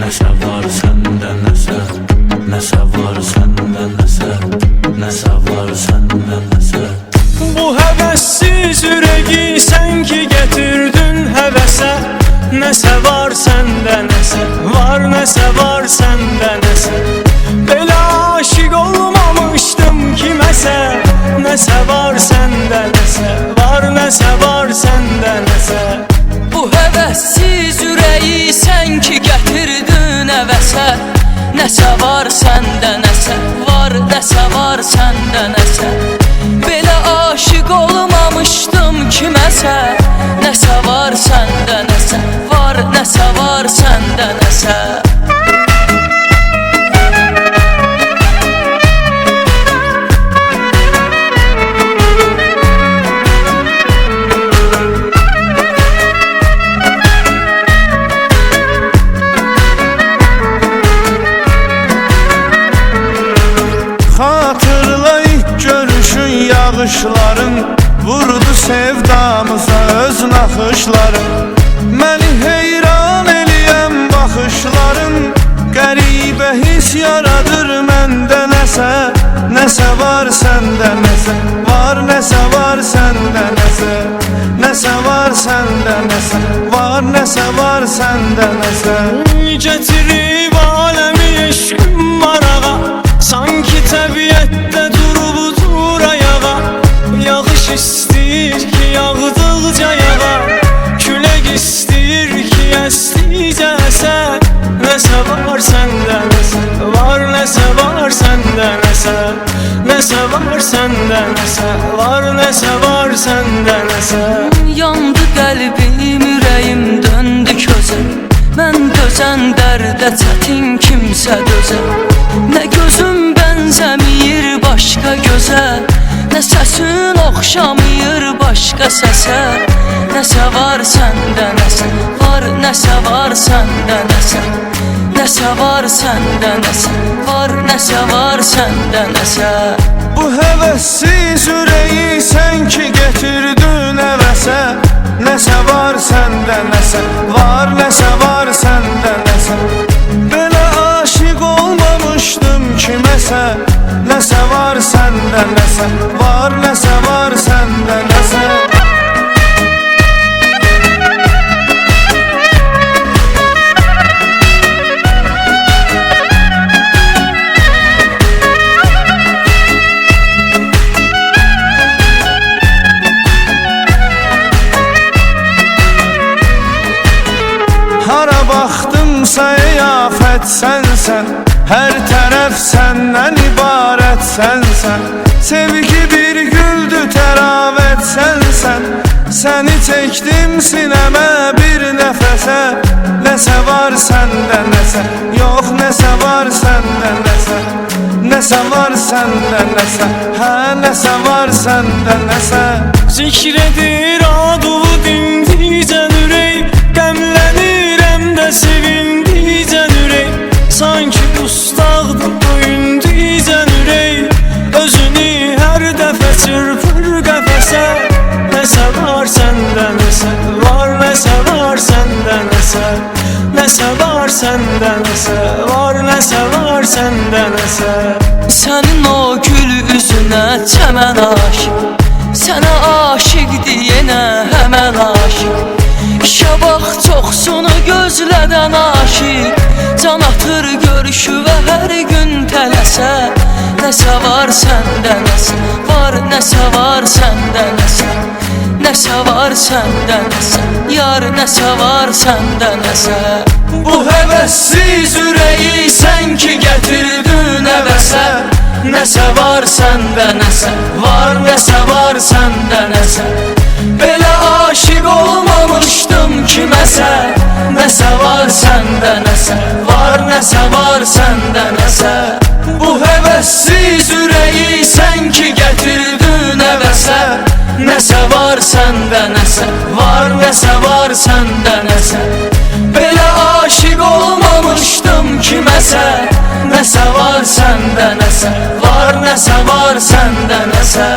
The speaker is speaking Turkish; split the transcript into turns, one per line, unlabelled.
Nəsə var səndə nəsə, nəsə var səndə nəsə, nəsə var səndə nəsə.
Bu həvəssiz ürəyi sən ki gətirdin həvəsə. Nəsə var səndə nəsə, var nəsə var səndə nəsə. Belə aşiq olmamışdım kiməsə. Nəsə var səndə nəsə, var nəsə var səndə nəsə.
Bu həvəssiz ürəyi sən ki gətirdin həvəsə. Nəsə var səndə nəsə, var nəsə var səndə nəsə. Belə aşiq olmamışdım kiməsə. Nəsə var səndə nəsə, var nəsə var səndə nəsə.
Hatırla ilk görüşün yağışların, vurdu sevdamıza öz naxışların. Məni heyran eləyən baxışların, qəribə his yaradır məndə nəsə. Nəsə var səndə nəsə, var nəsə var səndə nəsə. Nəsə var səndə nəsə, var nəsə var səndə nəsə. Gətirib aləmi eşqim marağa, sanki təbiətdə durub dur ayağa. Yağış istəyir ki yağdıqca yağa, külək istəyir ki əsdikcə əsə. Nəsə var səndə nəsə, var nəsə var səndə nəsə. Nəsə var səndə nəsə, var nəsə var səndə nəsə.
Yandı qəlbim, ürəyim döndü közə. Mən dözən dərdə çətin kimsə dözə. Nə gözüm bənzəmir başqa gözə, nə səsin oxşamır başqa səsə. Nəsə var səndə nəsə, var nəsə var səndə nəsə. Nəsə var səndə nəsə, var nəsə var səndə nəsə.
Bu həvəssiz ürəyi sən ki gətirdin həvəsə. Nəsə var səndə nəsə, var nəsə var səndə nəsə. Belə aşiq olmamışdım kiməsə. Nəsə var səndə nəsə, var nəsə var səndə nəsə. Hara baxdımsa eyafət sənsən, hər tərəf səndən ibarət sənsən. Sevgi bir güldü təravət sənsən, səni çəkdim sinəmə bir nəfəsə. Nəsə var səndə nəsə, yox nəsə var səndə nəsə. Nəsə var səndə nəsə, hə nəsə var səndə nəsə. Zikr edir adığı dimdicən ürək, qəmlənirəm də sevindicən ürək. Sanki dustaqdır döyündicən ürək, özünü hər dəfə çırpır qəfəsə. Nəsə var səndə nəsə, var nəsə var səndə nəsə. Nəsə var səndə nəsə, var nəsə var səndə nəsə.
Sənin o gül üzünə çəmən aşiq, sənə aşiq deyənə həmən aşiq. İşə bax çoxsunu gözlədən aşiq, can atır görüşü və hər gün tələsə. Nəsə var səndə nəsə, var nəsə var səndə nəsə. Nəsə var səndə nəsə, yar nəsə var səndə nəsə.
Bu həvəssiz ürəyi sən ki gətirdin həvəsə. Nəsə var səndə nəsə, var nəsə var səndə nəsə. Belə aşiq olmamışdım kiməsə. Nəsə var səndə nəsə, var nəsə var səndə nəsə. Bu həvəssiz ürəyi sən ki gətirdin həvəsə. Nəsə var səndə nəsə, var nəsə var səndə nəsə. Belə aşiq olmamışdım kiməsə. Nəsə var səndə nəsə, var nəsə var səndə nəsə.